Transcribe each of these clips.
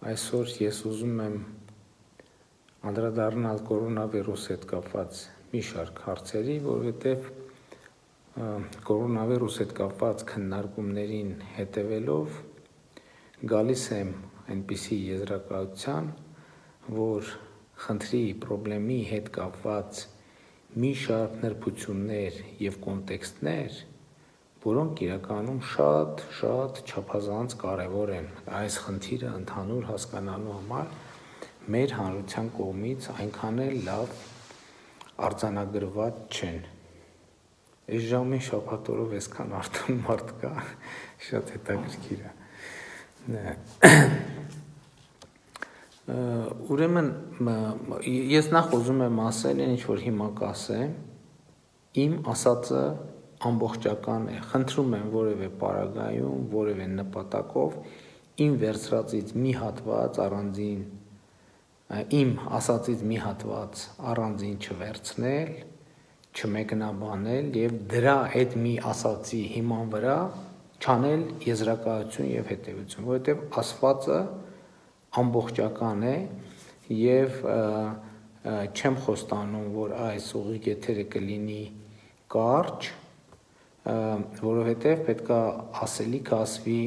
Այսօր ես ուզում եմ անդրադառնալ կորոնավիրուսի հետ կապված մի շարք հարցերի, որովհետև կորոնավիրուսի հետ կապված քննարկումներին հետևելով գալիս եմ այնպիսի եզրակացության, որ խնդրի պրոբլեմի հետ կապված մի շարք նրբություններ և կոնտեքստներ, որոնք իրականում շատ չափազանց կարևոր են այս խնդիրը ընդհանուր հասկանալու համար մեր հանրության կողմից այնքան էլ լավ արձանագրված չեն։ Այս ժամին շաբաթ օրով այսքան արթուն մարդ կա, շատ հետաքրքիր է։ Ուրեմն ես նախ ուզում եմ ասել, ինչ որ հիմա կասեմ, իմ ասածը ամբողջական է, խնդրում եմ որևէ պարագայում, որևէ նպատակով իմ վերցրածից մի հատված առանձին, իմ ասածից մի հատված առանձին չվերցնել, չմեկնաբանել և դրա այդ մի ասածի հիման վրա չանել եզրակացություն և հետևություն, որովհետև ասվածը ամբողջական է և չեմ խոստանում, որ այս ուղիղ եթերը կլինի կարճ, որովհետև պետք է ասելիքը ասվի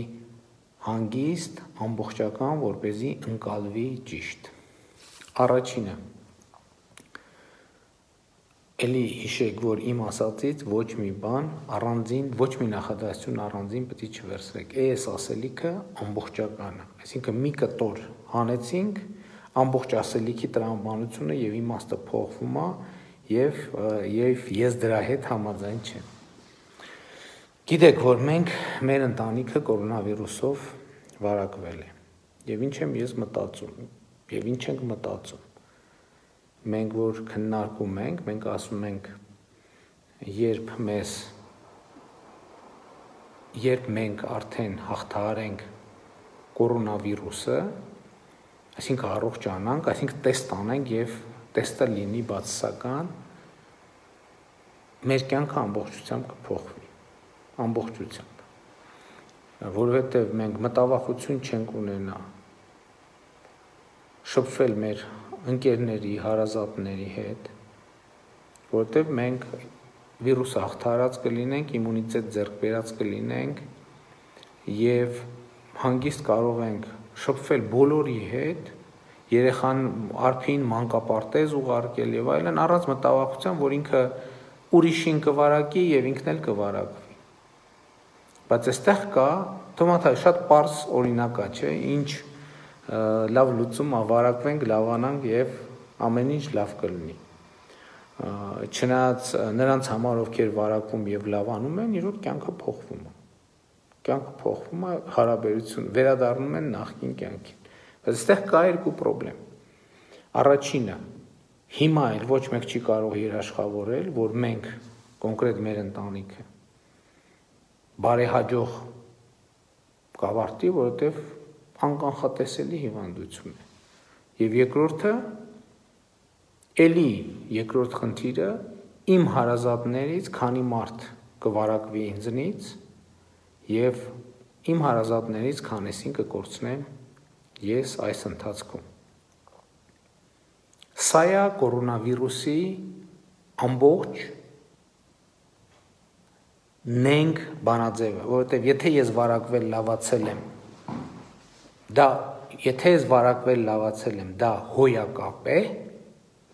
հանգիստ, ամբողջական, որպեսզի ընկալվի ճիշտ։ Առաջինը, էլի հիշեք, որ իմ ասածից ոչ մի բան առանձին, ոչ մի նախադասություն առանձին պետք է չվերցրեք։ Այս ասելիքը ամբողջական է, այսինքն մի կտոր հանեցինք, ամբողջ ասելիքի տրամաբանությունը և իմաստը փոխվում է և ես դրա հետ համաձայն չեմ։ Գիտեք, որ մեր ընտանիքը կորոնավիրուսով վարակվել է և ինչ եմ ես մտածում և ինչ ենք մտածում։ Մենք որ քննարկում ենք, մենք ասում ենք, երբ մենք արդեն հաղթահարենք կորոնավիրուսը, այսինքն առողջանանք, այսինքն տեստ անենք և տեստը լինի բացասական, մեր կյանքը ամբողջությամբ կփոխվի, ամբողջությամբ, որովհետև մենք մտավախություն չենք ունենա շփվել մեր ընկերների, հարազատների հետ, որովհետև մենք վիրուսը հաղթահարած կլինենք, իմունիտետ ձեռք բերած կլինենք և հանգիստ կարող ենք շփվել բոլորի հետ, երեխան արփին մանկապարտեզ ուղարկել և այլն, առանց մտավախության, որ ինքը ուրիշին կվարակի և ինքն էլ կվարակվի։ Բայց այստեղ կա, շատ պարզ օրինակ է, չէ՞, ինչ լավ լուծում է, վարակվենք, լավանանք և ամեն ինչ լավ կլինի։ Չնայած նրանց համար, ովքեր վարակվում և լավանում են, իրոք կյանքը փոխվում է։ Կյանքը փոխվում է, հարաբերություն վերադառնում են նախկին կյանքին։ Բայց այստեղ կա երկու պրոբլեմ։ Առաջինը, հիմա էլ ոչ մեկ չի կարող երաշխավորել, որ մենք, կոնկրետ մեր ընտանիքը, բարեհաջող կավարտի, որովհետև անկանխատեսելի հիվանդություն է։ Եվ երկրորդը, երկրորդ խնդիրը, իմ հարազատներից քանի մարդ կվարակվի ինձնից և իմ հարազատներից քանիսին կկորցնեմ ես այս ընթացքում։ Սա է կորոնավիրուսի ամբողջ նենգ բանաձևը, որովհետև եթե ես վարակվել լավացել եմ, դա հոյակապ է,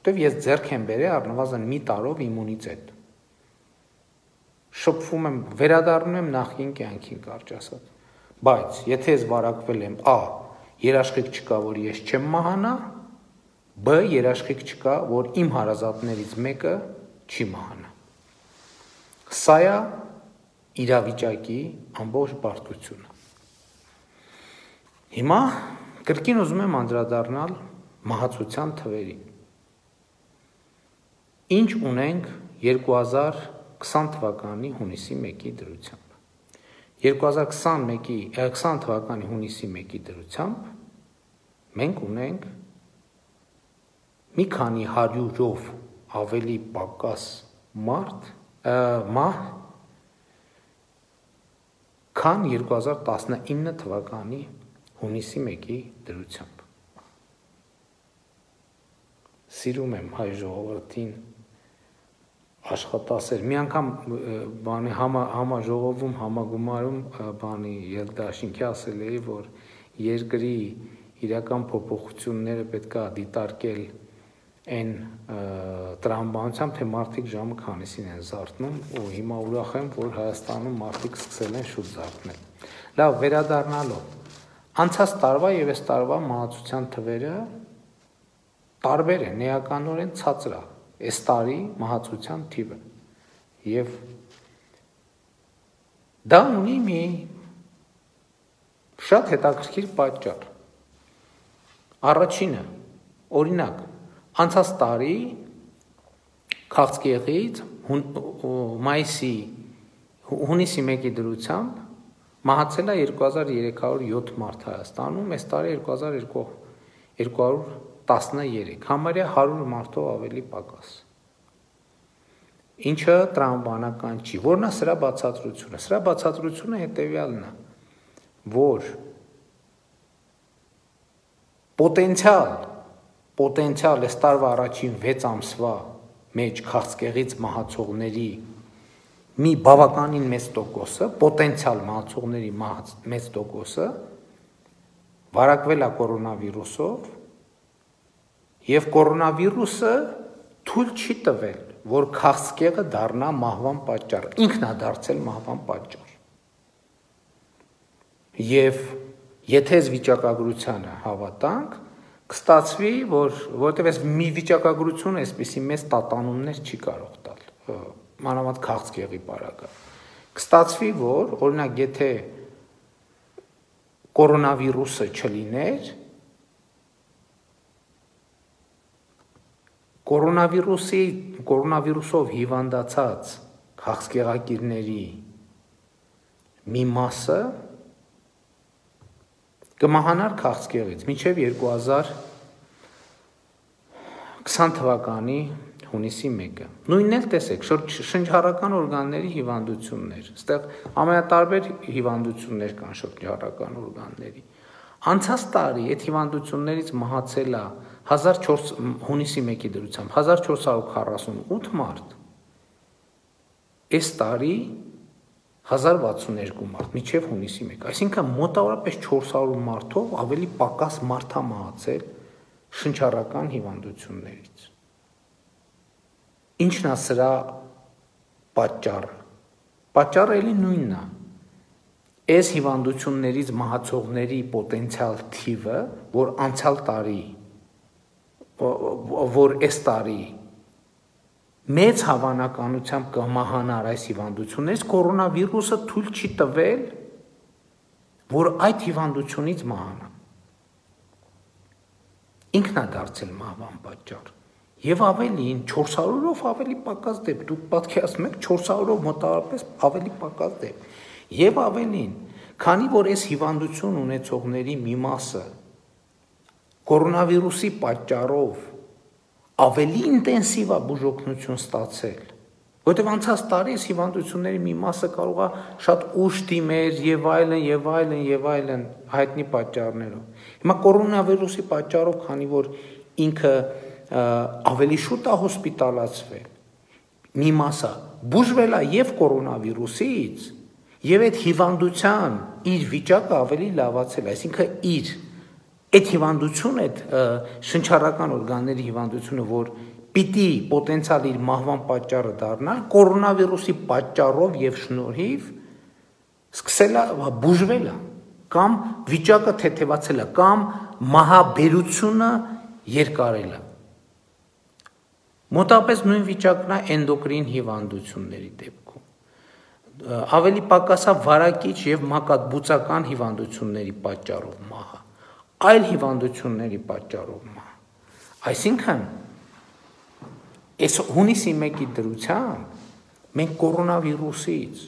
որովհետև ես ձեռք եմ բերել առնվազն մի տարով իմունիտետ։ Շփվում եմ, վերադառնում եմ նախկին կյանքին, կարճ ասած։ Բայց եթե ես վարակվել եմ, երաշխիք չկա, որ ես չեմ մահանա, երաշխիք չկա, որ իմ հարազատներից մեկը չի մահանա։ Սա է իրավիճակի ամբողջ բարդությունը։ Հիմա կրկին ուզում եմ անդրադառնալ մահացության թվերին։ Ինչ ունենք 2020 թվականի հունիսի 1-ի դրությամբ։ 2020 թվականի հունիսի 1-ի դրությամբ մենք ունենք մի քանի հարյուրով ավելի պակաս մահ, քան 2019 թվականի հունիսի 1-ի դրությամբ։ Սիրում եմ հայ ժողովրդին աշխատասեր։ Մի անգամ բանի համաժողովում համագումարում բանի Ելդաշինքի ասել էի, որ երկրի իրական փոփոխությունները պետք է դիտարկել այն տրամաբանությամբ, թե մարդիկ ժամը քանիսին են զարթնում, ու հիմա ուրախ եմ, որ Հայաստանում մարդիկ սկսել են շուտ զարթնել։ Լավ, վերադառնալով, անցած տարվա եւ այս տարվա մահացության թվերը տարբեր են, էականորեն ցածր է այս տարի մահացության թիվը։ Եվ դա ունի մի շատ հետաքրքիր պատճառ։ Առաջինը, օրինակ, անցած տարի քաղցկեղից հունիսի 1-ի դրությամբ մահացել է 2307 մարդ Հայաստանում, այս տարի 2213, համարյա 100 մարդով ավելի պակաս։ Ինչը տրամաբանական չի, որն է սրա բացատրությունը։ Սրա բացատրությունը հետևյալն է, որ պոտենցիալ այս տարվա առաջին 6 ամսվա մեջ քաղցկեղից մահացողների մի բավականին մեծ տոկոսը, պոտենցիալ մահացողների մեծ տոկոսը վարակվել է կորոնավիրուսով, եւ կորոնավիրուսը թույլ չի տվել, որ քաղցկեղը դառնա մահվան պատճառ, ինքն է դարձել մահվան պատճառ։ Եվ եթե այս վիճակագրությանը հավատանք, կստացվի, որովհետև այս մի վիճակագրությունը այսպիսի մեծ տատանումներ չի կարող տալ, մանավանդ քաղցկեղի պարագա։ Կստացվի, որ օրինակ եթե կորոնավիրուսը չլիներ, կորոնավիրուսով հիվանդացած քաղցկեղակիրների մի մասը կմահանար քաղցկեղից մինչև 2020 թվականի հունիսի 1-ը։ Նույնն էլ տեսեք, շնչառական օրգանների հիվանդություններ, այստեղ ամենատարբեր հիվանդություններ կան շնչառական օրգանների։ Անցած տարի այդ հիվանդություններից մահացել է հունիսի 1-ի դրությամբ 1448 մարդ, այս տարի 1062 մարդ, մինչև հունիսի 1, այսինքն մոտավորապես 400 մարդով ավելի պակաս մարդ է մահացել շնչառական հիվանդություններից։ Ինչն է սրա պատճառը։ Պատճառը էլի նույնն է։ Այս հիվանդություններից մահացողների պոտենցիալ թիվը, որ անցյալ տարի, որ այս տարի մեծ հավանականությամբ կմահանար այս հիվանդություններից, կորոնավիրուսը թույլ չի տվել, որ այդ հիվանդությունից մահանա։ Ինքն է դարձել մահվան պատճառ։ Եվ ավելին 400-ով ավելի պակաս դեպք, դուք պատկերացնում եք 400-ով մոտավորապես ավելի պակաս դեպք։ Եվ ավելին, քանի որ այս հիվանդություն ունեցողների մի մասը կորոնավիրուսի պատճառով ավելի ինտենսիվ է բուժօգնություն ստացել, որտեղ անցած տարի այս հիվանդությունների մի մասը կարող է շատ ուշ դիմեր եւ այլն հայտնի պատճառներով։ Հիմա կորոնավիրուսի պատճառով, քանի որ ինքը ավելի շուտ է հոսպիտալացվել, մի մասը բուժվել է եւ կորոնավիրուսից, եւ այդ հիվանդության իր վիճակը ավելի լավացել, այսինքն իր այդ հիվանդությունը, այդ շնչառական օրգանների հիվանդությունը, որ պիտի պոտենցիալ իր մահվան պատճառը դառնա, կորոնավիրուսի պատճառով եւ շնորհիվ սկսել է բուժվել է, կամ վիճակը թեթևացել է, կամ մահաբերությունը երկարել է։ Մոտավորապես նույն վիճակն է էնդոկրին հիվանդությունների դեպքում։ Ավելի պակաս է վարակիչ եւ մակատբուծական հիվանդությունների պատճառով մահը, այլ հիվանդությունների պատճառով մահը։ Այսինքն, այս հունիսի 1-ի դրությամբ մենք կորոնավիրուսից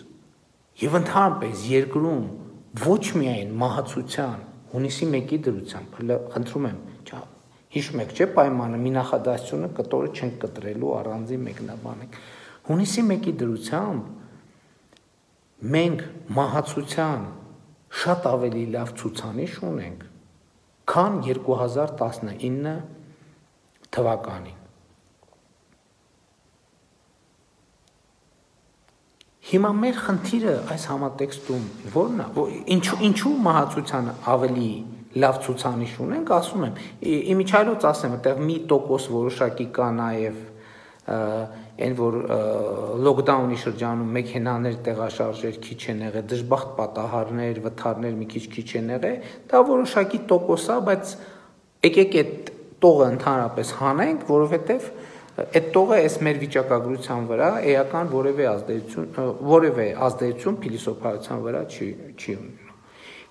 եւ ընդհանրապես երկրում ոչ միայն մահացության հունիսի 1-ի դրությամբ, խնդրում եմ, հիշում եք, չէ՞ պայմանը, մի նախադասությունը կտորը չենք կտրելու, առանձին մեկնաբանենք։ Հունիսի 1-ի դրությամբ մենք մահացության շատ ավելի լավ ցուցանիշ ունենք, քան 2019 թվականին։ Հիմա մեր խնդիրը այս համատեքստում որն է, ինչու մահացության ավելի լավ ցուցանիշ ունենք, ասում եմ, իմիջիայլոց ասեմ, այդտեղ մի տոկոս որոշակի կա նաև այն որ լոկդաունի շրջանում մեքենաներ տեղաշարժեր քիչ են եղել, դժբախտ պատահարներ, վթարներ մի քիչ են եղել, դա որոշակի տոկոս է, բայց եկեք այդ տողը ընդհանրապես հանենք, որովհետև այդ տողը այս մեր վիճակագրության վրա էական որևէ ազդեցություն փիլիսոփայության վրա չի ունենա։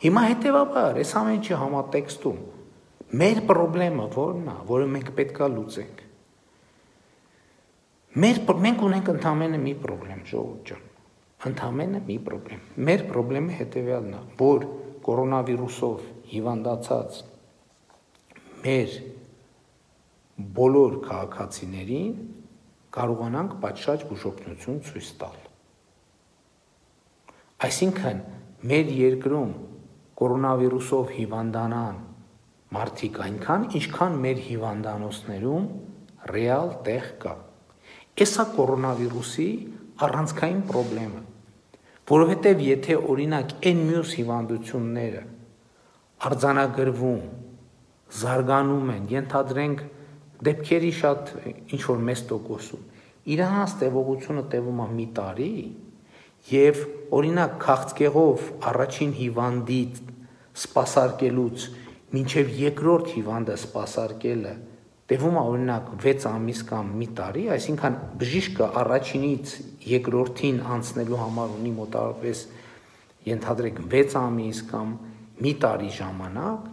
Հիմա հետևաբար այս ամեն ինչի համատեքստում մեր խնդրեմը որն է, որը մենք պետքա լուծենք։ Մենք ունենք ընդամենը մի խնդրեմ, ժողովուրդ ջան, ընդամենը մի խնդրեմ։ Մեր խնդրեմը հետևյալն է, որ կորոնավիրուսով հիվանդացած մեր բոլոր քաղաքացիներին կարողանանք պատշաճ բուժօգնություն ցույց տալ։ Այսինքն մեր երկրում կորոնավիրուսով հիվանդանան մարդիկ այնքան, ինչքան մեր հիվանդանոցներում ռեալ տեղ կա։ Էսա կորոնավիրուսի առանցքային խնդրեմը, որովհետև եթե օրինակ այն մյուս հիվանդությունները արձանագրվում, զարգանում են, ենթադրենք դեպքերի շատ ինչ-որ մեծ տոկոսում, իրանց տևողությունը տևում է մի տարի, և օրինակ քաղցկեղով առաջին հիվանդից սպասարկելուց մինչև երկրորդ հիվանդը սպասարկելը տևում է օրինակ 6 ամիս կամ մի տարի, այսինքն բժիշկը առաջինից երկրորդին անցնելու համար ունի մոտավորապես ենթադրենք 6 ամիս կամ մի տարի ժամանակ,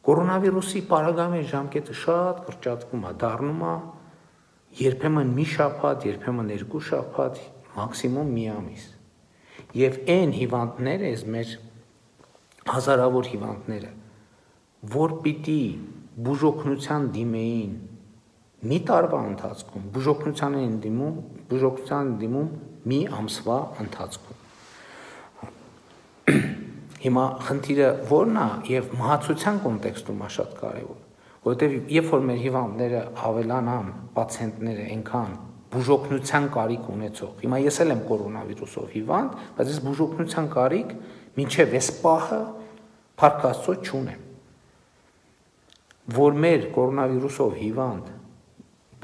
կորոնավիրուսի պարագայում ժամկետը շատ կրճատվում է, դառնում է երբեմն մի շաբաթ, երբեմն 2 շաբաթ, մաքսիմում մի ամիս։ Եվ այն հիվանդները, այս մեր հազարավոր հիվանդները, որ պիտի բուժօգնության դիմեին մի տարվա ընթացքում, բուժօգնության դիմում մի ամսվա ընթացքում։ Հիմա խնդիրը որն է եւ մահացության կոնտեքստում է շատ կարեւոր, որովհետեւ երբ որ մեր հիվանդները ավելանան, պացիենտները այնքան բուժօգնության կարիք ունեցող, հիմա ես էլ եմ կորոնավիրուսով հիվանդ, բայց ես բուժօգնության կարիք մինչեւ այս պահը փառք Աստծո չունեմ, որ մեր կորոնավիրուսով հիվանդ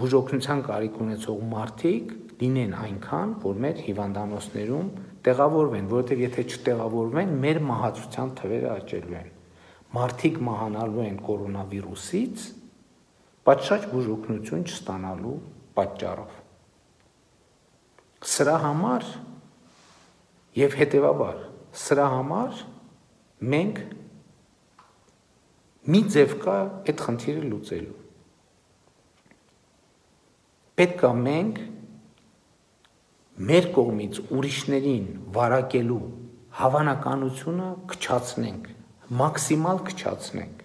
բուժօգնության կարիք ունեցող մարդիկ լինեն այնքան, որ մեր հիվանդանոցներում տեղավորվեն, որովհետև եթե չտեղավորվեն, մեր մահացության թվերը աճելու են։ Մարդիկ մահանալու են կորոնավիրուսից, պատշաճ բուժօգնություն չստանալու պատճառով։ Սրա համար եւ հետեւաբար, սրա համար մենք մի ձև կա այդ խնդիրը լուծելու։ Պետք է մենք մեր կողմից ուրիշներին վարակելու հավանականությունը քչացնենք, մաքսիմալ քչացնենք։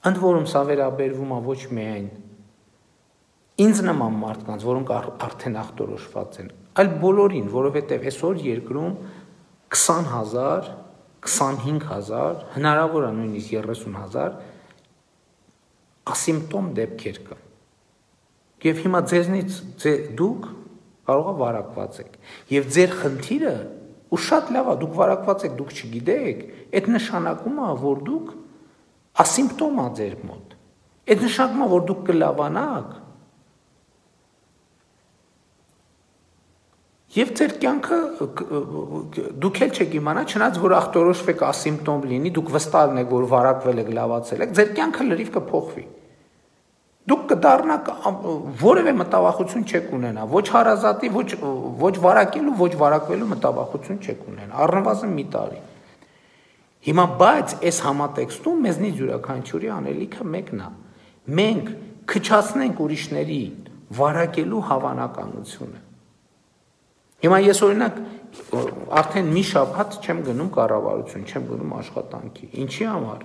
Ընդ որում սա վերաբերվում է ոչ միայն ինձ նման մարդկանց, որոնք արդեն ախտորոշված են, այլ բոլորին, որովհետև այսօր երկրում 20,000, 25,000, հնարավոր է նույնիսկ 30,000 ասիմպտոմ դեպքեր կան։ Եվ հիմա ձեզնից դուք կարող է վարակված եք։ Եվ ձեր խնդիրը, ու շատ լավ է, դուք վարակված եք, դուք չգիտեք, այդ նշանակում է, որ դուք ասիմպտոմ է ձեր մոտ։ Այդ նշանակում է, որ դուք կլավանաք։ Եվ ձեր կյանքը դուք էլ չեք իմանա, չնայած որ ախտորոշվեք ասիմպտոմ լինի, դուք վստահ եք, որ վարակվել եք, լավացել եք, ձեր կյանքը լրիվ կփոխվի։ Դուք կդառնաք որևէ մտավախություն չեք ունենա, ոչ հարազատի, ոչ վարակելու, ոչ վարակվելու մտավախություն չեք ունենա, առնվազն մի տարի։ Հիմա բայց այս համատեքստում մեզնից յուրաքանչյուրի անելիքը մեկն է։ Մենք քչացնենք ուրիշների վարակելու հավանականությունը։ Հիմա ես օրինակ արդեն մի շաբաթ չեմ գնում կառավարություն, չեմ գնում աշխատանքի։ Ինչի համար։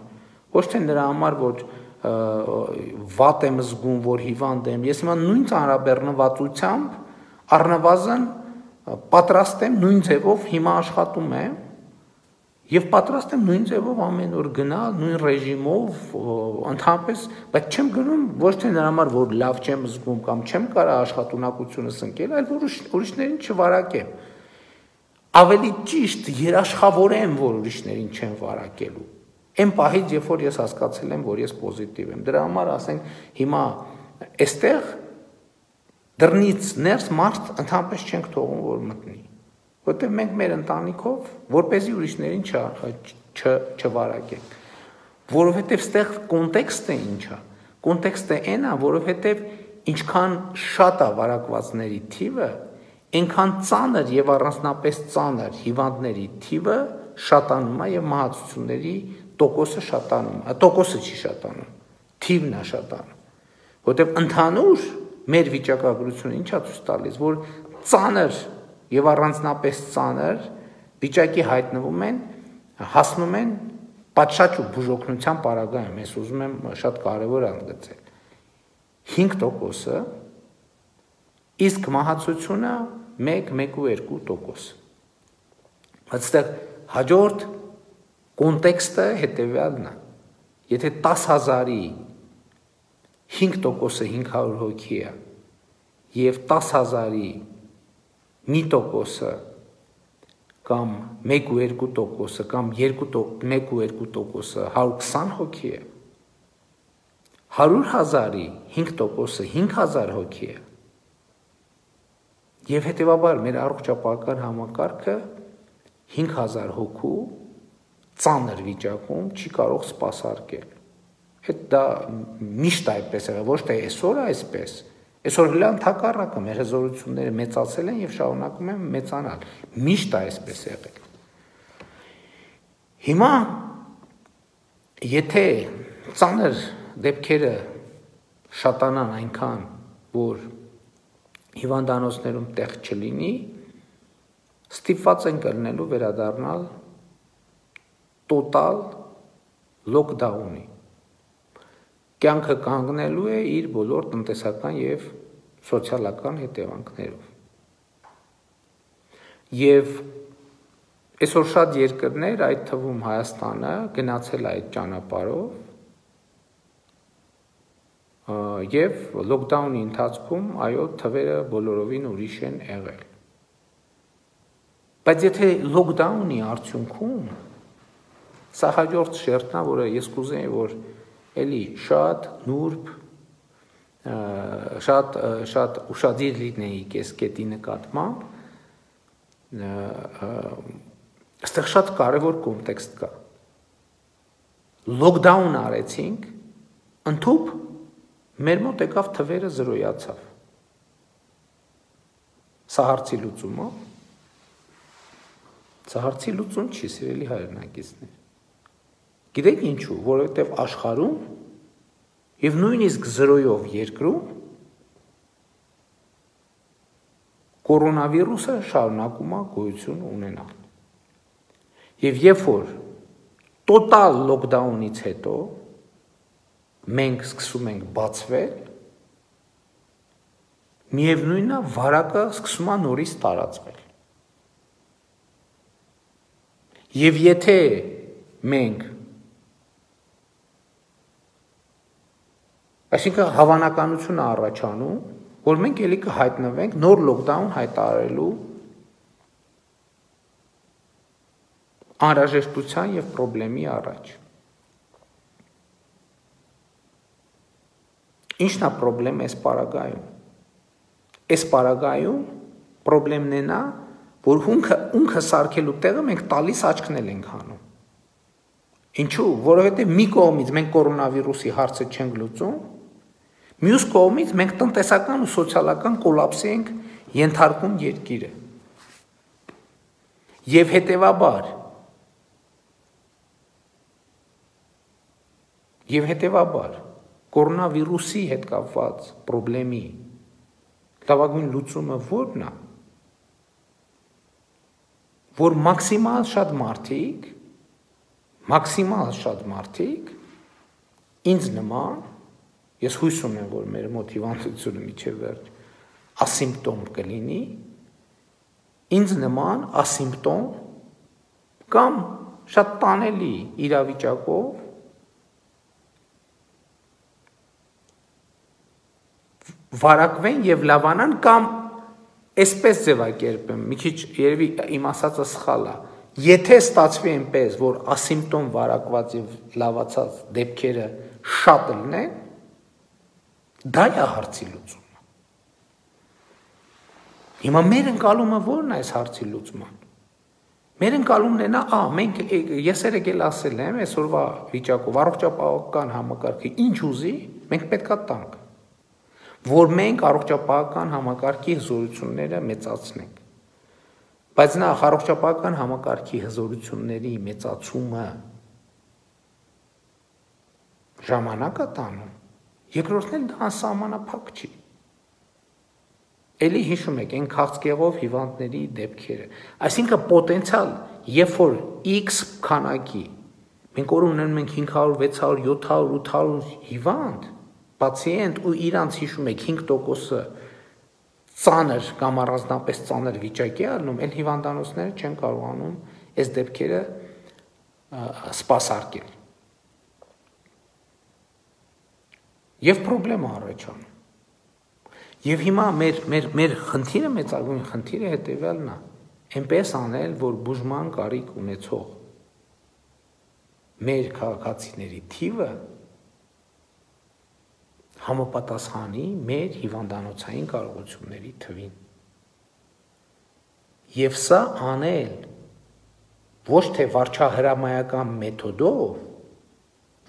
Ոչ թե նրա համար, որ վատ եմ զգում, որ հիվանդ եմ, ես հիմա նույն ծանրաբեռնվածությամբ առնվազն պատրաստ եմ նույն ձևով հիմա աշխատում եմ, Եվ պատրաստ եմ նույն ձևով ամեն օր գնալ, նույն ռեժիմով, ընդհանրապես, բայց չեմ գնում ոչ թե նրա համար, որ լավ չեմ զգում կամ չեմ կարա աշխատունակությունս ընկել, այլ որ ուրիշներին չվարակեմ։ Ավելի ճիշտ երաշխավորեմ, որ ուրիշներին չեմ վարակելու։ Այն պահից, երբ որ ես հասկացել եմ, որ ես պոզիտիվ եմ։ Դրա համար ասենք հիմա այստեղ դռնից ներս մարդ ընդհանրապես չենք թողում, որ մտնի։ Որտեղ մենք մեր ընտանիքով, որպեսզի ուրիշներին չվարակենք, որովհետև ստեղ կոնտեքստը ինչ է, կոնտեքստը այն է, որովհետև ինչքան շատ է վարակվածների թիվը, այնքան ծանր եւ առանձնապես ծանր հիվանդների թիվը շատանում է եւ մահացությունների տոկոսը շատանում է, տոկոսը չի շատանում, թիվն է շատանում, որովհետև ընդհանուր մեր վիճակագրությունը ինչա ցույց տալիս, որ ծանր եւ առանձնապես ծանր վիճակի հայտնվում են, հասնում են պատշաճ ու բուժօգնության պարագայում, ես ուզում եմ շատ կարևոր ընդգծել 5%-ը, իսկ մահացությունը 1-1.2%։ Բայց այստեղ հաջորդ կոնտեքստը հետեւյալն է, եթե 10,000-ի 5%-ը 500 հոգի է եւ 10,000-ի 1%-ը կամ 1-2%-ը կամ 1-2%-ը 120 հոգի է, 100,000-ի 5%-ը 5,000 հոգի է, եւ հետեւաբար մեր առողջապահական համակարգը 5,000 հոգու ծանր վիճակում չի կարող սպասարկել։ Հետ դա միշտ այդպես է, ոչ թե այսօր այսպես։ Այսօր հենց ընդհակառակը մեր հզորությունները մեծացել են եւ շարունակում են մեծանալ։ Միշտ այսպես է եղել։ Հիմա եթե ծանր դեպքերը շատանան այնքան, որ հիվանդանոցներում տեղ չլինի, ստիպված են կլինելու վերադառնալ տոտալ լոկդաունի։ Կյանքը կանգնելու է իր բոլոր տնտեսական եւ սոցիալական հետևանքներով։ Եվ այսօր շատ երկրներ, այդ թվում Հայաստանը, գնացել է այդ ճանապարհով եւ լոկդաունի ընթացքում այո թվերը բոլորովին ուրիշ են եղել։ Բայց եթե լոկդաունի արդյունքում սա հաջորդ շերտն է, որը ես կուզեի, որ էլի շատ նուրբ, շատ ուշադիր լինեիք այս կետի նկատմամբ, այստեղ շատ կարևոր կոնտեքստ կա։ Լոկդաուն արեցինք, ընդհուպ մեր մոտ եկավ թվերը զրոյացավ։ Սա հարցի լուծումը։ Սա հարցի լուծում չի, սիրելի հայրենակիցներ։ Գիտեք ինչու, որովհետև աշխարհում եւ նույնիսկ զրոյով երկրում կորոնավիրուսը շարունակում է գոյություն ունենալ։ Եվ երբ որ տոտալ լոկդաունից հետո մենք սկսում ենք բացվել, միևնույնն է վարակը սկսում է նորից տարածվել։ Եվ եթե մենք այսինքն հավանականությունը առաջանում, որ մենք ելի կհայտնվենք նոր լոկդաուն հայտարարելու անհրաժեշտության եւ խնդրի առաջ։ Ինչն է խնդրեմ այս պարագայում։ Այս պարագայում խնդրեմն է նա, որ ունքը սարքելու տեղը մենք տալիս աչքնել ենք հանում։ Ինչու՞, որովհետեւ մի կողմից մենք կորոնավիրուսի հարցը չենք լուծում, մյուս կողմից մենք տնտեսական ու սոցիալական կոլապսի ենք ենթարկում երկիրը։ Եվ հետևաբար կորոնավիրուսի հետ կապված խնդրի լավագույն լուծումը ո՞րն է, որ մաքսիմալ շատ մարդիկ ինձ նման, ես հույս ունեմ, որ մեր մոտ հիվանդությունը մինչև վերջ ասիմպտոմ կլինի, ինձ նման ասիմպտոմ կամ շատ տանելի իրավիճակով վարակվեն եւ լավանան կամ այսպես ձևակերպեմ, մի քիչ երևի իմ ասածը սխալ է, եթե ստացվի այնպես, որ ասիմպտոմ վարակված եւ լավացած դեպքերը շատ լինեն, դա է հարցի լուծումը։ Հիմա մեր ընկալումը ո՞րն է այս հարցի լուծման։ Մեր ընկալումն է նա, մենք ես երեկ ասել եմ, այսօրվա վիճակով առողջապահական համակարգը ինչ ուզի, մենք պետքա տանք, որ մենք առողջապահական համակարգի հզորությունները մեծացնենք։ Բայց նախ առողջապահական համակարգի հզորությունների մեծացումը ժամանակ է տանում, երկրորդն էլ դա անսահմանափակ չի։ Էլի հիշում եք այն քաղցկեղով հիվանդների դեպքերը, այսինքն պոտենցիալ, երբ որ X քանակի, մենք օր ունենում ենք 500, 600, 700, 800 հիվանդ, պացիենտ ու իրանց հիշում եք 5%-ը ծանր կամ առանձնապես ծանր վիճակի առնում, այլ հիվանդանոցները չեն կարողանում այս դեպքերը սպասարկել։ Եվ պրոբլեմ առաջանում։ Եվ հիմա մեր խնդիրը մեծագույն խնդիրը հետևյալն է, այնպես անել, որ բուժման կարիք ունեցող մեր քաղաքացիների թիվը համապատասխանի մեր հիվանդանոցային կարողությունների թվին։ Եվ սա անել ոչ թե վարչահրամայական մեթոդով,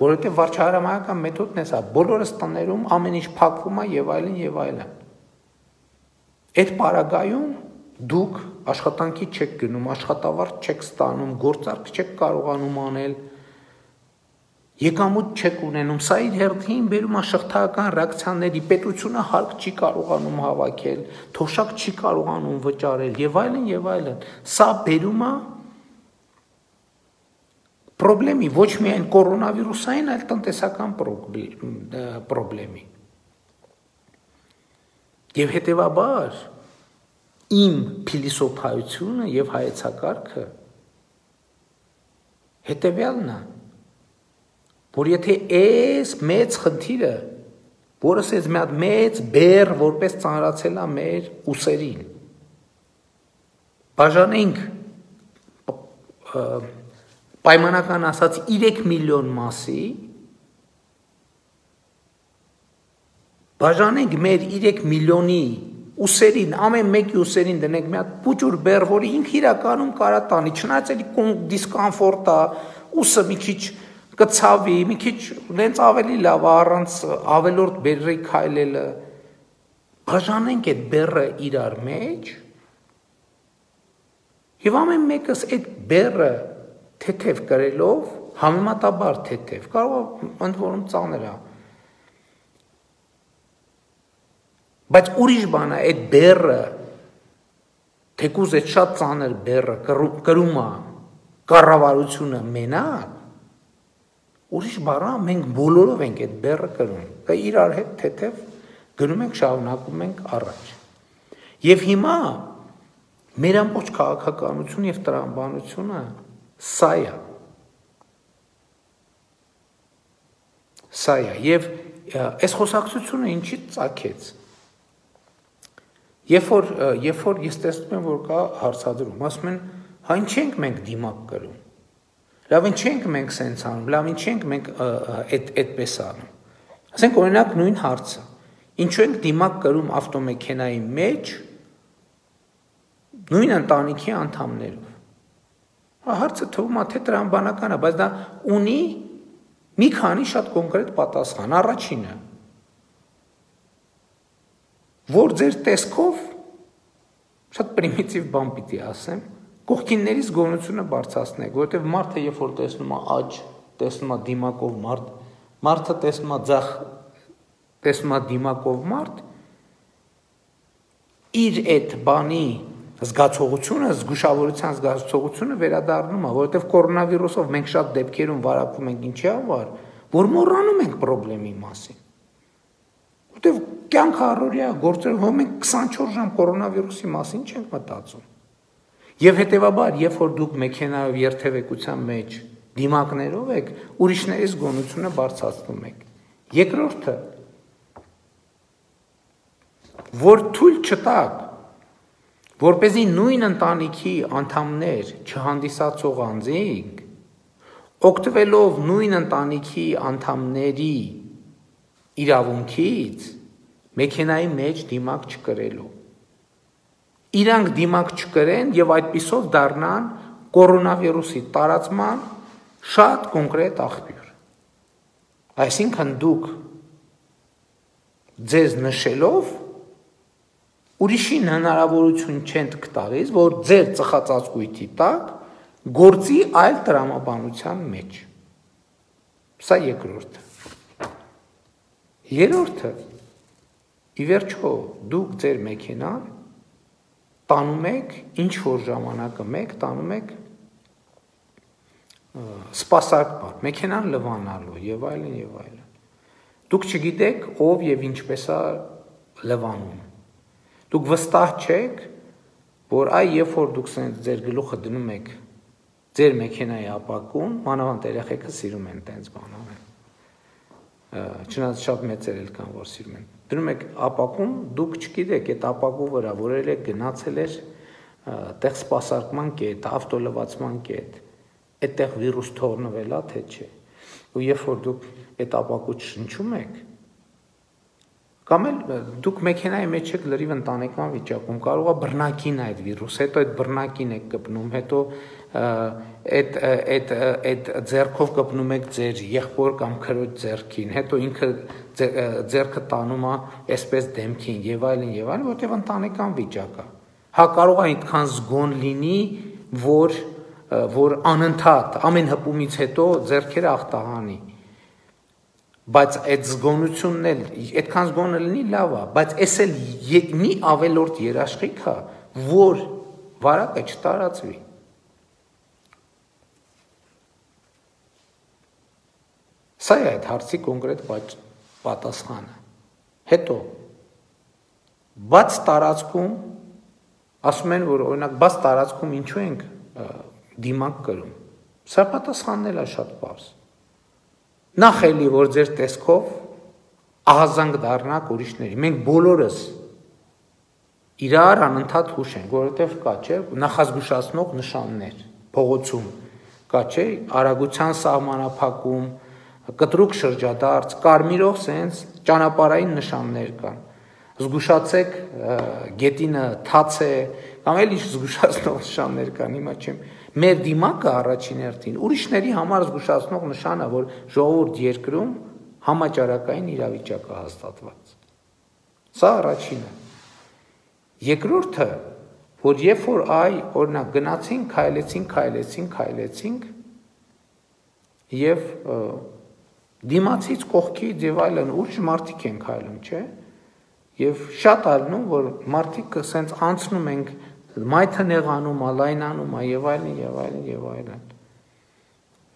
որովհետև վարչահրամայական մեթոդն է սա, բոլորս տներում ամեն ինչ փակվում է եւ այլն եւ այլն։ Այդ պարագայում դուք աշխատանքի չեք գնում, աշխատավարձ չեք ստանում, գործարք չեք կարողանում անել, եկամուտ չեք ունենում, սա իր հերթին բերում է շղթայական ռեակցիաների, պետությունը հարկ չի կարողանում հավաքել, թոշակ չի կարողանում վճարել եւ այլն եւ այլն։ Սա բերում է պրոբլեմի, ոչ միայն կորոնավիրուսային, այլ տնտեսական պրոբլեմի։ Եվ հետևաբար իմ փիլիսոփայությունը եւ հայեցակարգը հետևյալն է, որ եթե այս մեծ խնդիրը, որս այս մի հատ մեծ բեռ որպես ծանրացել է մեր ուսերին, բաժանենք պայմանական ասած 3 միլիոն մասի, բաժանենք մեր 3 միլիոնի ուսերին, ամեն մեկի ուսերին դնենք մի հատ փուճուր բեռ, որը ինքը իրականում կարա տանի, չնայած էլի դիսկոմֆորտ է, ուսը մի քիչ կցավի, մի քիչ նենց ավելի լավ առանց ավելորդ բեռի քայլելը, բաժանենք այդ բեռը իրար մեջ, եւ ամեն մեկս այդ բեռը թեթև կրելով, համեմատաբար թեթև, կարող է ընդ որում ծանր է, բայց ուրիշ բան է, այդ բեռը, թեկուզ այդ շատ ծանր բեռը կրում է կառավարությունը մենակ, ուրիշ բառը մենք բոլորով ենք այդ բեռը կրում, կա իրար հետ թեթև գնում ենք, շարունակում ենք առաջ։ Եվ հիմա մեր ամբողջ քաղաքականություն եւ տրամաբանությունը սա է։ Սա է եւ այս խոսակցությունը ինչի ծագեց։ Երբ որ ես տեսնում եմ, որ կա հարցադրում, ասում են, հա ինչ ենք մենք դիմակ կրում։ Լավ ինչ ենք մենք սենց անում, լավ ինչ ենք մենք այդպես անում։ Ասենք օրինակ նույն հարցը։ Ինչու ենք դիմակ կրում ավտոմեքենայի մեջ նույն ընտանիքի անդամներով։ Հարցը թվում է թե տրամաբանական է, բայց դա ունի մի քանի շատ կոնկրետ պատասխան։ Առաջինը, որ ձեր տեսքով շատ պրիմիտիվ բան պիտի ասեմ, կողքիններից գոնությունը բարձրացնեք, որովհետև մարդը երբ որ տեսնում է աջ, տեսնում է դիմակով մարդ, մարդը տեսնում է ձախ, տեսնում է դիմակով մարդ, իր այդ բանի զգացողությունը, զգուշավորության զգացողությունը վերադառնում է, որովհետև կորոնավիրուսով մենք շատ դեպքերում վարակվում ենք ինչի համար, որ մոռանում ենք պրոբլեմի մասին։ Որտեվ կյանքը առօրյա գործերով մենք 24 ժամ կորոնավիրուսի մասին չենք մտածում։ Եվ հետևաբար, երբ որ դուք մեքենայով երթևեկության մեջ դիմակներով եք, ուրիշների զգոնությունը բարձրացնում եք։ Երկրորդը, որ թույլ չտաք, որպեսզի նույն ընտանիքի անդամներ չհանդիսացող անձինք, օգտվելով նույն ընտանիքի անդամների իրավունքից, մեքենայի մեջ դիմակ չկրելու։ Իրանք դիմակ չկրեն եւ այդպիսով դառնան կորոնավիրուսի տարածման շատ կոնկրետ աղբյուր։ Այսինքն դուք ձեզ նշելով ուրիշին հնարավորություն չեն տալիս, որ ձեր ծխածածկույթի տակ գործի այլ տրամաբանության մեջ։ Սա երկրորդը։ Երրորդը, ի վերջո դուք ձեր մեքենան տանում եք, ինչ որ ժամանակը մեկ տանում եք սպասարկման, մեքենան լվանալու եւ այլն եւ այլն։ Դուք չգիտեք ով եւ ինչպես է լվանում։ Դուք վստահ չեք, որ երբ որ դուք ձեր գլուխը դնում եք ձեր մեքենայի ապակուն, մանավանդ երեխեքը սիրում են տենց բան անել։ Չնայած շատ մեծեր էլ կան, որ սիրում են։ Դնում եք ապակում, դուք չգիտեք այդ ապակու վրա որել եք գնացել էր տեղ սպասարկման կետ, ավտոլվացման կետ, այդտեղ վիրուս թողնվել է, թե չէ։ Ու երբ որ դուք այդ ապակու շնչում եք, կամ էլ դուք մեքենայի մեջ եք լրիվ ընտանեկան վիճակում, կարող է բռնակին այդ վիրուս, հետո այդ բռնակին եք կպնում, հետո այդ ձեռքով կպնում եք ձեր եղբոր կամ քրոջ ձեռքին, հետո ինքը ձեռքը տանում է այսպես դեմքին եւ այլն, որտեղ ընտանեկան վիճակ է։ Հա կարող է այդքան զգոն լինի, որ անընդհատ ամեն հպումից հետո ձեռքերը աղտահանի։ Բայց այդ զգոնությունն էլ, այդքան զգոնը լինի լավ է, բայց այս էլ մի ավելորդ երաշխիք է, որ վարակը չտարածվի։ Սա է այդ հարցի կոնկրետ պատասխանը։ Հետո, բաց տարածքում, ասում են, որ օրինակ բաց տարածքում ինչու ենք դիմակ կրում։ Սա պատասխանն էլ է շատ պարզ։ Նախ էլի, որ ձեր տեսքով ահազանգ դառնաք ուրիշների։ Մենք բոլորս իրար անընդհատ հուշ ենք, որովհետև կա, չէ, նախազգուշացնող նշաններ, փողոցում կա, չէ, արագության սահմանափակում, կտրուկ շրջադարձ, կարմիրով սենց ճանապարհային նշաններ կան։ Զգուշացեք, գետինը թաց է, կամ էլ ինչ զգուշացնող նշաններ կան, հիմա չեմ։ Մեր դիմակը առաջին հերթին ուրիշների համար զգուշացնող նշան է, որ ժողովուրդ երկրում համաճարակային իրավիճակ է հաստատված։ Սա առաջինը։ Երկրորդը, որ երբ որ օրինակ գնացինք, քայլեցինք եւ դիմացից կողքից եւ այլն ուրիշ մարդիկ են քայլում, չէ՞։ Եվ շատ ալնում, որ մարդիկ սենց անցնում ենք մայթը նեղանում, լայնանում եւ այլն։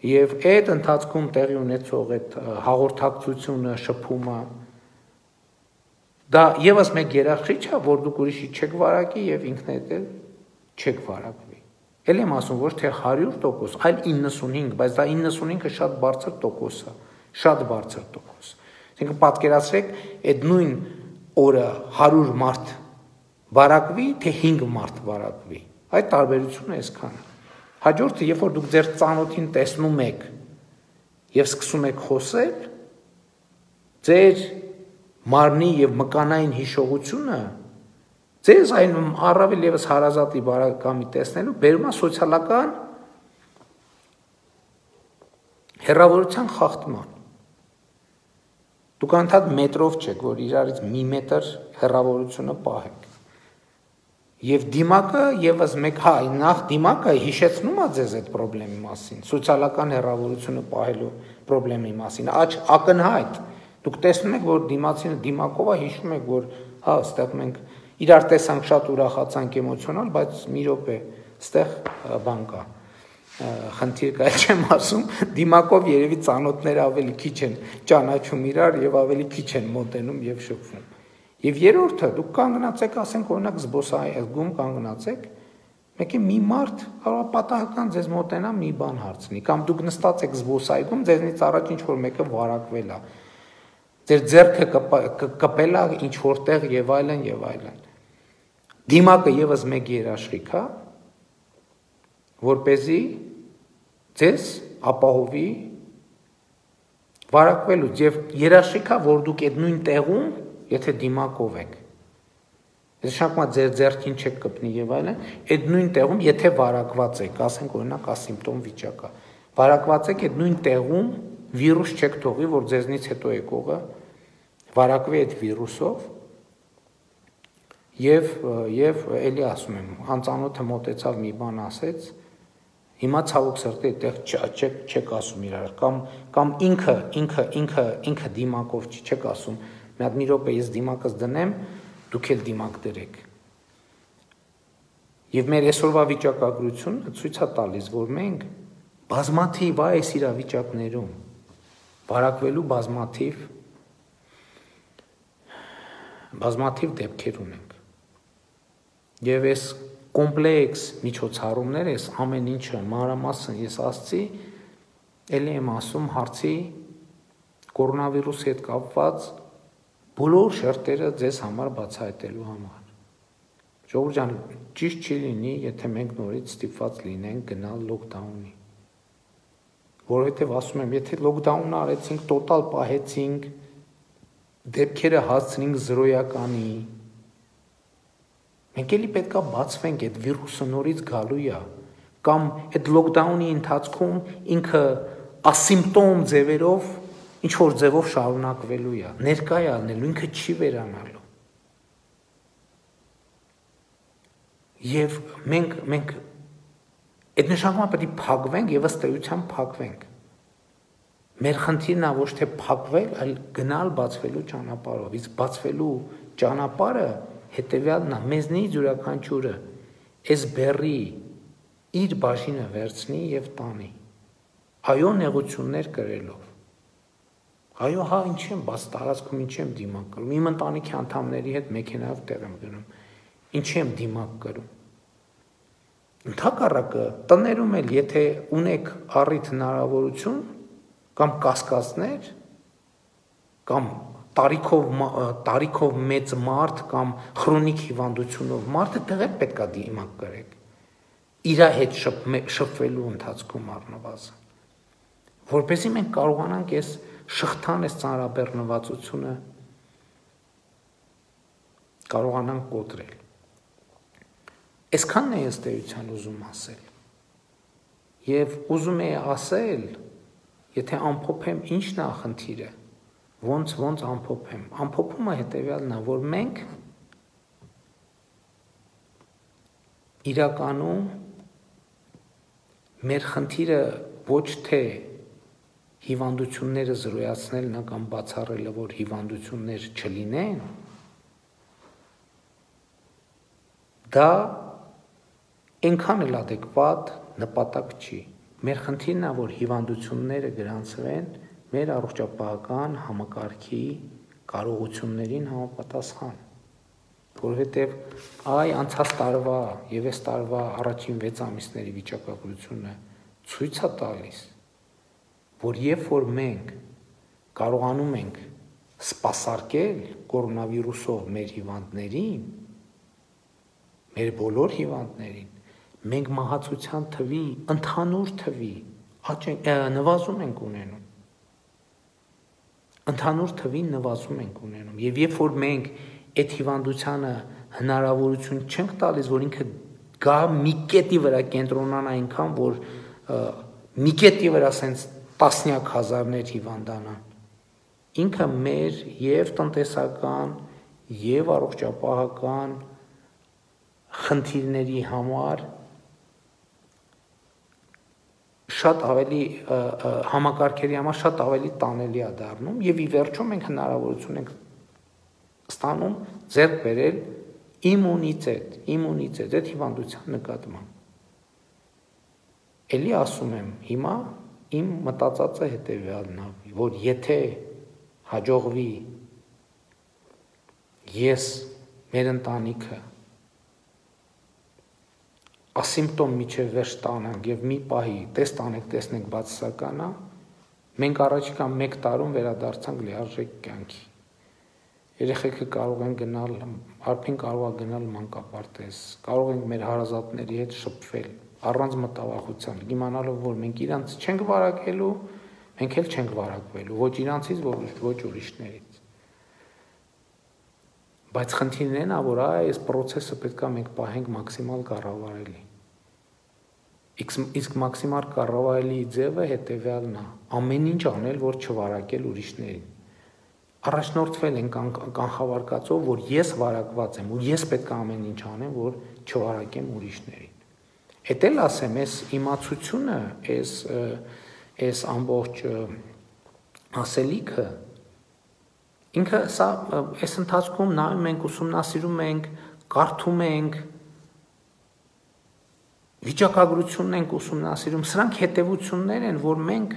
Եվ այդ ընթացքում տեղի ունեցող այդ հաղորդակցությունը, շփումը դա եւս մեկ երաշխիք է, որ դուք ուրիշի չեք վարակի եւ ինքներդ էլ չեք վարակվի։ Էլ եմ ասում, ոչ թե 100%, այլ 95, բայց դա 95-ը շատ բարձր տոկոս է, շատ բարձր տոկոս։ Այսինքն պատկերացրեք, այդ նույն օրը 100 մարդ վարակվի, թե 5 մարդ վարակվի։ Այդ տարբերությունը այսքան է։ Հաջորդը, երբ որ դուք ձեր ծանոթին տեսնում եք եւ սկսում եք խոսել, ձեր մարմնի եւ մկանային հիշողությունը ձեզ այն առավել եւս հարազատի բարեկամի տեսնելու բերում է սոցիալական հեռավորության խախտման։ Դուք անդադ մետրով չեք, որ իրարից մի մետր հեռավորությունը պահեք։ Եվ դիմակը եւս մեկ նախ դիմակը հիշեցնում է ձեզ այդ խնդրի մասին, սոցիալական հեռավորությունը պահելու խնդրի մասին, ակնհայտ։ Դուք տեսնում եք, որ դիմացինը դիմակով է, հիշում եք, որ հա, այստեղ մենք իրար տեսանք, շատ ուրախացանք էմոցիոնալ, բայց մի րոպե, այստեղ բան կա։ Խնդիր կա, չեմ ասում, դիմակով երևի ծանոթները ավելի քիչ են ճանաչում իրար եւ ավելի քիչ են մոտենում եւ շփվում։ Եվ երրորդը, դուք կանգնացեք, ասենք օրինակ զբոսայգում կանգնացեք, Մեկը մի մարդ կարող է պատահական ձեզ մոտենա մի բան հարցնի, կամ դուք նստած եք զբոսայգում, ձեզնից առաջ ինչ որ մեկը վարակվել է, ձեր ձեռքը կպել է ինչ որտեղ եւ այլն եւ այլն։ Դիմակը եւս մեկ երաշխիք է, որպեսզի ձեզ ապահովի վարակվելուց եւ երաշխիք է, որ դուք այդ նույն տեղում, եթե դիմակով եք, Շակմա ձեր ձեռքին չեք կպնի եւ այլն, այդ նույն տեղում, եթե վարակված եք, ասենք օրինակ ասիմպտոմ վիճակ է, վարակված եք այդ նույն տեղում վիրուս չեք թողի, որ ձեզնից հետո եկողը վարակվի այդ վիրուսով եւ էլի ասում եմ, անծանոթը մոտեցավ մի բան ասեց, հիմա ցավոք սրտի այդտեղ չեք ասում իրար, կամ ինքը դիմակով չեք ասում, մի հատ մի րոպե ես դիմակս դնեմ, դուք էլ դիմակ դրեք։ Եվ մեր այսօրվա վիճակագրությունը ցույց է տալիս, որ մենք բազմաթիվ այս իրավիճակներում վարակվելու բազմաթիվ դեպքեր ունենք։ Եվ այս կոմպլեքս միջոցառումները, այս ամեն ինչը մանրամասն ես ասացի, էլի եմ ասում հարցի կորոնավիրուսի հետ կապված բոլոր շերտերը ձեզ համար բացահայտելու համար։ Ժողովուրդ ջան, ճիշտ չի լինի, եթե մենք նորից ստիպված լինենք գնալ լոկդաունի։ Որովհետև ասում եմ, եթե լոկդաուն արեցինք, տոտալ պահեցինք, դեպքերը հասցնենք զրոյականի, մենք էլի պետքա բացվենք, այդ վիրուսը նորից գալու է, կամ այդ լոկդաունի ընթացքում ինքը ասիմպտոմ ձևերով ինչ որ ձևով շարունակվելու է, ներկա է ալնելու, ինքը չի վերանալու։ Եվ մենք այդ նշանակումը պետք է փակվենք եւ ըստ էության փակվենք։ Մեր խնդիրն է ոչ թե փակվել, այլ գնալ բացվելու ճանապարհով։ Իսկ բացվելու ճանապարհը հետեւյալն է, մեզնից յուրաքանչյուրը այս բեռի իր բաժինը վերցնի եւ տանի։ Այո, նեղություններ կրելով։ Այո, հա, ինչ եմ, բաց տարածքում ինչ եմ դիմակ կրում։ Իմ ընտանիքի անդամների հետ մեքենայով տեղ եմ գնում։ Ինչ եմ դիմակ կրում։ Ընդհակառակը տներում էլ եթե ունեք առիթ հնարավորություն կամ կասկածներ կամ տարիքով մեծ մարդ կամ քրոնիկ հիվանդությունով մարդը տեղը պետքա դիմակ կրեք։ Իր հետ շփվելու ընթացքում առնվազն, որպեսզի մենք կարողանանք այս շղթան, այս ծանրաբեռնվածությունը կարողանանք կոտրել։ Այսքանն է ըստ էության ուզում ասել։ Եվ ուզում է ասել, եթե ամփոփեմ ինչն է խնդիրը, ոնց ամփոփեմ։ Ամփոփումը հետևյալն է, որ մենք իրականում մեր խնդիրը ոչ թե հիվանդությունները զրոյացնելն է կամ բացառելը, որ հիվանդություններ չլինեն, դա այնքան էլ adekvat նպատակ չի։ Մեր խնդիրն է, որ հիվանդությունները գրանցվեն մեր առողջապահական համակարգի կարողություններին համապատասխան, որովհետև անցած տարվա եւ այս տարվա առաջին 6 ամիսների վիճակագրությունը ցույց է տալիս, որ երբ որ մենք կարողանում ենք սպասարկել կորոնավիրուսով մեր հիվանդներին, մեր բոլոր հիվանդներին, մենք մահացության թվի, ընդհանուր թվի նվազում ենք ունենում։ Ընդհանուր թվին նվազում ենք ունենում։ Եվ երբ որ մենք այդ հիվանդությանը հնարավորություն չենք տալիս, որ ինքը գա մի կետի վրա կենտրոնանա այնքան, որ մի կետի վրա սենց տասնյակ հազարներ հիվանդանան, ինքը մեր եւ տնտեսական եւ առողջապահական խնդիրների համար շատ ավելի համակարգերի համար շատ ավելի տանելի է դառնում եւ ի վերջո մենք հնարավորություն ենք ստանում ձեռք բերել իմունիտետ այդ հիվանդության նկատմամբ։ Էլի ասում եմ, հիմա իմ մտածածը հետեւյալն է, որ եթե հաջողվի ես մեր ընտանիքը ասիմպտոմ միջև վերջ տանանք եւ մի պահի տեստ անենք, տեսնենք բացասական է, մենք առաջիկա 1 տարում վերադարձանք լիարժեք կյանքի։ Երեխեքը կարող են գնալ, արփին կարող է գնալ մանկապարտեզ, կարող ենք մեր հարազատների հետ շփվել, առանց մտավախության, իմանալով, որ մենք իրանց չենք վարակելու, մենք էլ չենք վարակվելու, ոչ իրանցից, ոչ ուրիշներից։ Բայց խնդիրն այն է, որ այս process-ը պետք է մենք պահենք մաքսիմալ կառավարելի։ Իսկ մաքսիմալ կառավարելի ձևը հետևյալն է, ամեն ինչ անել, որ չվարակել ուրիշներին։ Առաջնորդվել են կանխավարկածով, որ ես վարակված եմ ու ես պետք է ամեն ինչ անեմ, որ չվարակեմ ուրիշներին։ Էդ էլ ասեմ, այս իմացությունը, այս ամբողջ ասելիքը, ինքը սա այս ընթացքում նայում ենք, ուսումնասիրում ենք, կարդում ենք, վիճակագրությունն ենք ուսումնասիրում, սրանք հետևություններ են, որ մենք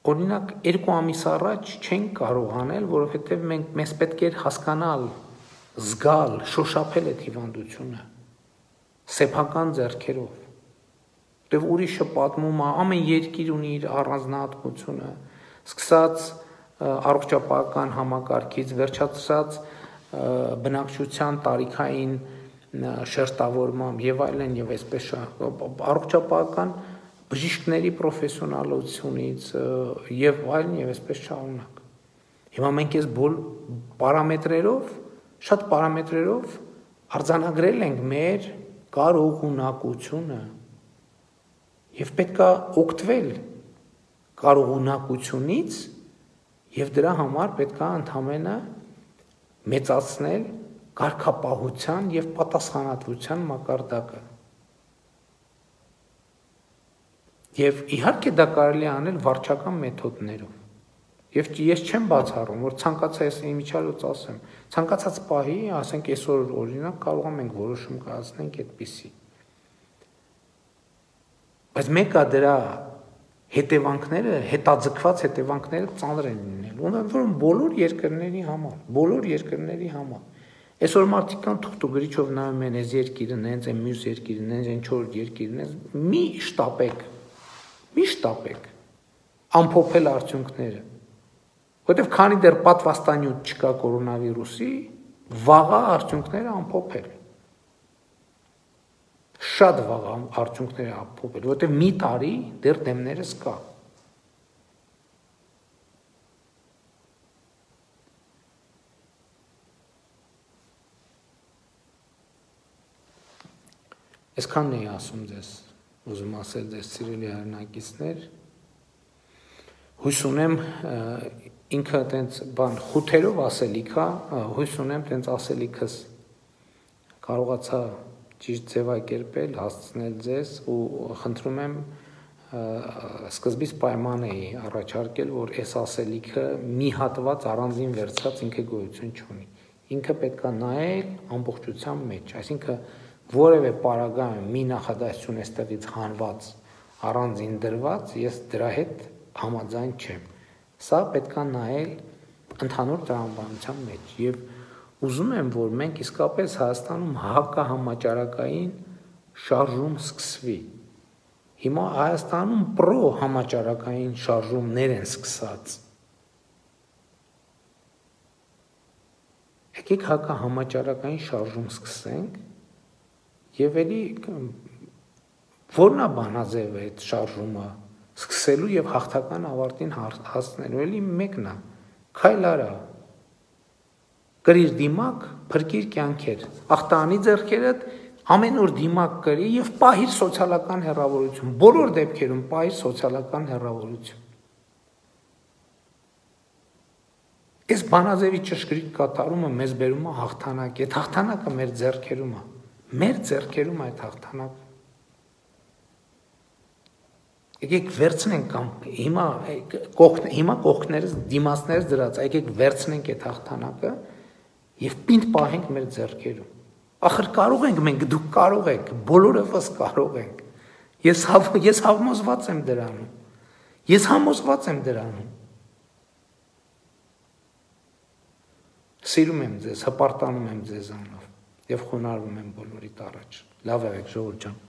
օրինակ 2 ամիս առաջ չենք կարող անել, որովհետև մեզ պետք էր հասկանալ, զգալ, շոշափել այդ հիվանդությունը սեփական ձեռքերով։ Որտև ուրիշը պատմում է, ամեն երկիր ունի իր առանձնահատկությունը, սկսած առողջապահական համակարգից, վերջացած բնակչության տարիքային շերտավորմամբ եւ այլն եւ այսպես առողջապահական բժիշկների պրոֆեսիոնալությունից եւ այլն եւ այսպես շարունակ։ Հիմա մենք այս պարամետրերով, շատ պարամետրերով արձանագրել ենք մեր կարողունակությունը եւ պետքա օգտվել կարողունակությունից եւ դրա համար պետքա ընդհանրապես մեծացնել կարգապահության եւ պատասխանատվության մակարդակը։ Եվ իհարկե դա կարելի է անել վարչական մեթոդներով։ Եվ ես չեմ բացառում, որ ցանկացած իմիջիալոց ասեմ, ցանկացած պահի, ասենք այսօր օրինակ կարող ենք որոշում կայացնենք այդպիսի։ Բայց մեկը դրա հետևանքները, հետաձգված հետևանքները ծանր են լինելու, որոնք բոլոր երկրների համար։ Այսօր մարդիկ կան թուղթուգրիչով նայում են այս երկիրը, նենց են մյուս երկիրը, նենց են 4 երկիրն, մի շտապեք, ամփոփել արդյունքները, որտեվ քանի դեռ պատվաստանյութ չկա կորոնավիրուսի, վաղա արդյունքները ամփոփել, շատ վաղա արդյունքները ամփոփել, որտեվ մի տարի դեռ դեմներս կա։ Այսքանն էի ասում ձեզ, ուզում ասել ձեզ սիրելի հայրենակիցներ, հույս ունեմ ինքը տենց բան խութերով ասելիք է, հույս ունեմ տենց ասելիքս կարողացա ճիշտ ձևակերպել, հասցնել ձեզ ու խնդրում եմ սկզբից պայման էի առաջարկել, որ այս ասելիքը մի հատված առանձին վերցրած ինքը գոյություն չունի։ Ինքը պետք է նայել ամբողջության մեջ, այսինքն որևէ պարագայում մի նախադասություն այստեղից հանված, առանձին դրված, ես դրա հետ համաձայն չեմ։ Սա պետք է նայել ընդհանուր տրամաբանության մեջ եւ ուզում եմ, որ մենք իսկապես Հայաստանում հակահամաճարակային շարժում սկսվի։ Հիմա Հայաստանում պրո-համաճարակային շարժումներ են սկսած։ Եկեք հակահամաճարակային շարժում սկսենք եւ էլի որն է բանաձևը այդ շարժումը սկսելու եւ հաղթական ավարտին հասնելու էլի մեկն է քայլ արա կրիր դիմակ փրկիր կյանքեր ախտանի ձեռքերդ ամեն օր դիմակ կրի եւ պահիր սոցիալական հեռավորություն բոլոր դեպքերում պահիր սոցիալական հեռավորություն այս բանաձևի ճշգրիտ կատարումը մեզ բերում է հաղթանակ այդ հաղթանակը մեր ձեռքերում է Մեր ձեռքերում այդ հաղթանակը։ Եկեք վերցնենք կամ հիմա կողքներս դիմացներս դրած, եկեք վերցնենք այդ հաղթանակը եւ պինդ պահենք մեր ձեռքերում։ Ախր կարող ենք մենք, դուք կարող եք, բոլորովս կարող ենք։ Ես համոզված եմ դրանում։ Սիրում եմ ձեզ, հպարտանում եմ ձեզանով։ եւ խոնարհվում եմ բոլորիդ առաջ։ Լավ եղեք, ժողովուրդ ջան։